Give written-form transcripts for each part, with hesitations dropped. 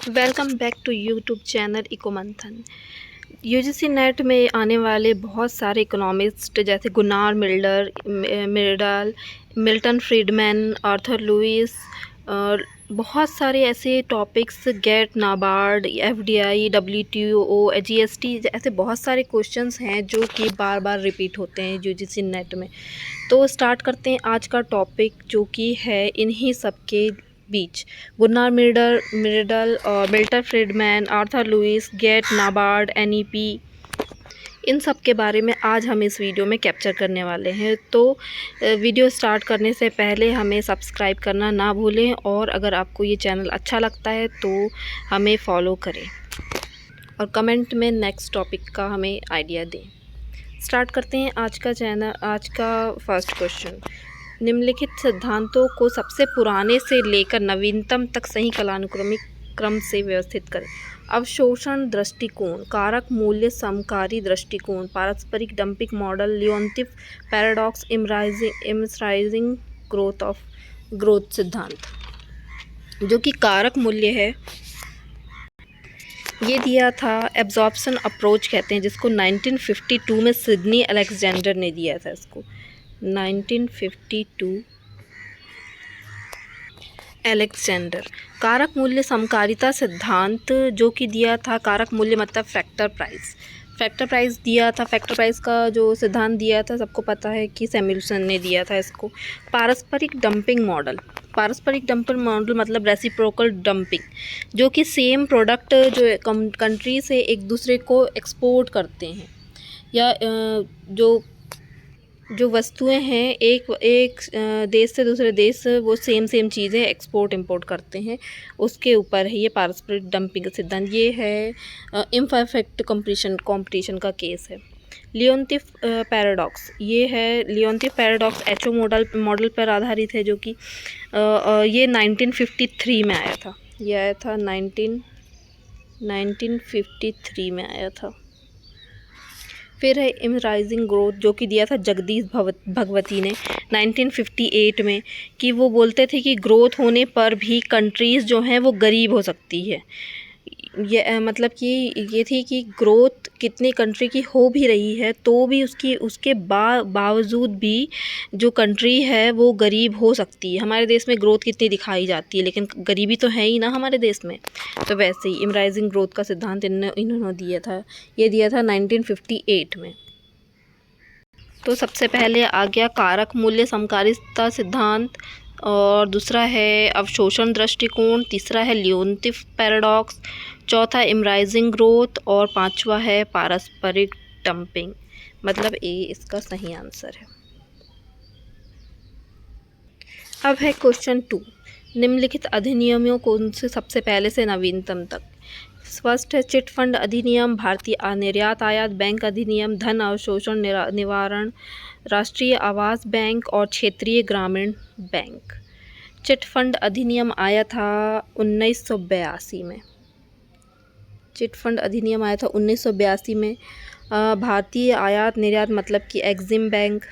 Welcome back to YouTube channel eco Manthan. UGC NET में आने वाले बहुत सारे इकोनॉमिस्ट जैसे Gunnar Myrdal, Milton Friedman, Arthur Lewis और बहुत सारे ऐसे topics, GATT, NABARD, FDI, WTO, GST, ऐसे बहुत सारे क्वेश्चंस हैं जो कि बार बार रिपीट होते हैं यूजीसी नेट में। तो स्टार्ट करते हैं आज का टॉपिक, जो कि है इन्हीं सब के बीच गुन्नार मिर्डल और Milton Friedman, Arthur Lewis, GATT, NABARD, NEP, इन सब के बारे में आज हम इस वीडियो में कैप्चर करने वाले हैं। तो वीडियो स्टार्ट करने से पहले हमें सब्सक्राइब करना ना भूलें, और अगर आपको ये चैनल अच्छा लगता है तो हमें फॉलो करें और कमेंट में नेक्स्ट टॉपिक का हमें आइडिया दें। स्टार्ट करते हैं आज का फर्स्ट क्वेश्चन। निम्नलिखित सिद्धांतों को सबसे पुराने से लेकर नवीनतम तक सही कालानुक्रमिक क्रम से व्यवस्थित करें। अवशोषण दृष्टिकोण, कारक मूल्य समकारी दृष्टिकोण, पारस्परिक डंपिंग मॉडल, लियोनटिफ पैराडॉक्स, इमराइजिंग ग्रोथ सिद्धांत। जो कि कारक मूल्य है, ये दिया था एब्जॉर्प्शन अप्रोच कहते हैं, जिसको 1952 में सिडनी अलेक्जेंडर ने दिया था। इसको 1952 अलेक्जेंडर। कारक मूल्य समकारिता सिद्धांत जो कि दिया था, कारक मूल्य मतलब फैक्टर प्राइस दिया था। फैक्टर प्राइस का जो सिद्धांत दिया था सबको पता है कि सैमुएल्सन ने दिया था इसको। पारस्परिक डंपिंग मॉडल मतलब रेसिप्रोकल डंपिंग, जो कि सेम प्रोडक्ट जो कंट्री से एक दूसरे को एक्सपोर्ट करते हैं, या जो वस्तुएं हैं एक देश से दूसरे देश वो सेम चीज़ें एक्सपोर्ट इंपोर्ट करते हैं, उसके ऊपर है ये पारस्परिक डंपिंग का सिद्धांत। ये है इम्परफेक्ट कंपटीशन का केस है। लियोनटिफ पैराडॉक्स, ये है लियोनटिफ पैराडॉक्स एचओ मॉडल पर आधारित है, जो कि ये 1953 में आया था। ये आया था 1953 में आया था। फिर है इमराइजिंग ग्रोथ, जो कि दिया था जगदीश भगवती ने 1958 में, कि वो बोलते थे कि ग्रोथ होने पर भी कंट्रीज़ जो हैं वो गरीब हो सकती है। ये मतलब कि ये थी कि ग्रोथ कितनी कंट्री की हो भी रही है तो भी उसके बावजूद भी जो कंट्री है वो गरीब हो सकती है। हमारे देश में ग्रोथ कितनी दिखाई जाती है, लेकिन गरीबी तो है ही ना हमारे देश में। तो वैसे ही इमराइजिंग ग्रोथ का सिद्धांत इन्होंने दिया था। ये दिया था 1958 में। तो सबसे पहले आ गया कारक मूल्य समकारिता सिद्धांत, और दूसरा है अवशोषण दृष्टिकोण, तीसरा है लियोनटिफ पैराडॉक्स, चौथा इमराइजिंग ग्रोथ, और पांचवा है पारस्परिक डंपिंग। मतलब ए इसका सही आंसर है। अब है क्वेश्चन 2। निम्नलिखित अधिनियमों कौन से सबसे पहले से नवीनतम तक। फर्स्ट है चिट फंड अधिनियम, भारतीय निर्यात आयात बैंक अधिनियम, धन अवशोषण निवारण, राष्ट्रीय आवास बैंक और क्षेत्रीय ग्रामीण बैंक। चिट फंड अधिनियम आया था 1982 में। चिट फंड अधिनियम आया था 1982 में। भारतीय आयात निर्यात मतलब कि एग्जिम बैंक,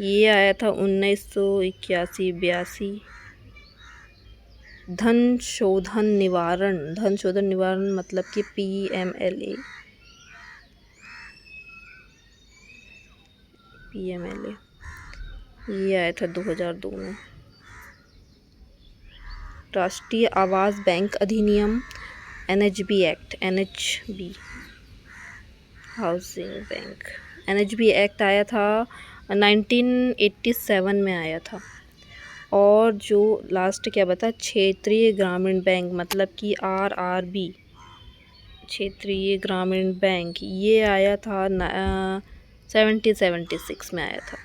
ये आया था 1981-82। धन शोधन निवारण मतलब कि PMLA, ये आया था 2002 में। राष्ट्रीय आवास बैंक अधिनियम NHB act, housing bank, NHB act आया था 1987 में आया था। और जो लास्ट क्या बता, क्षेत्रीय ग्रामीण बैंक मतलब कि RRB, क्षेत्रीय ग्रामीण बैंक, ये आया था 1776 में आया था।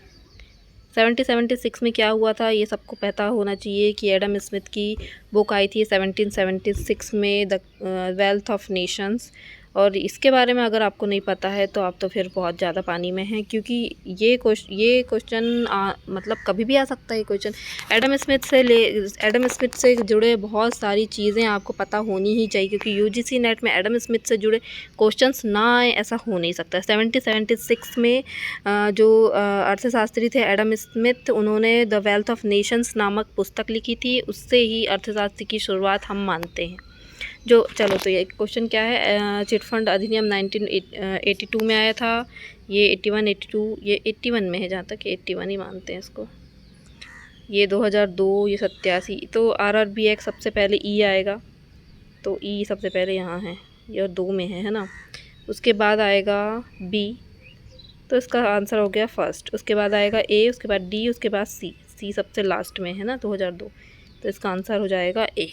1776 में क्या हुआ था ये सबको पता होना चाहिए कि एडम स्मिथ की बुक आई थी 1776 में, द वेल्थ ऑफ नेशंस। और इसके बारे में अगर आपको नहीं पता है तो आप तो फिर बहुत ज़्यादा पानी में हैं, क्योंकि ये क्वेश्चन मतलब कभी भी आ सकता है। क्वेश्चन एडम स्मिथ से जुड़े बहुत सारी चीज़ें आपको पता होनी ही चाहिए, क्योंकि यूजीसी नेट में एडम स्मिथ से जुड़े क्वेश्चंस ना आए ऐसा हो नहीं सकता। 1776 में जो अर्थशास्त्री थे एडम स्मिथ, उन्होंने द वेल्थ ऑफ नेशंस नामक पुस्तक लिखी थी। उससे ही अर्थशास्त्र की शुरुआत हम मानते हैं। जो चलो तो ये क्वेश्चन क्या है, चिट फंड अधिनियम 1982 में आया था, ये 81 82 ये 81 में है, जहाँ तक 81 ही मानते हैं इसको। ये 2002, ये 87। तो RRB एक्ट सबसे पहले ई आएगा, तो ई सबसे पहले यहाँ है, ये और 2 में है ना। उसके बाद आएगा बी, तो इसका आंसर हो गया फर्स्ट। उसके बाद आएगा ए, उसके बाद डी, उसके बाद सी। सी सबसे लास्ट में है ना 2002, तो इसका आंसर हो जाएगा ए।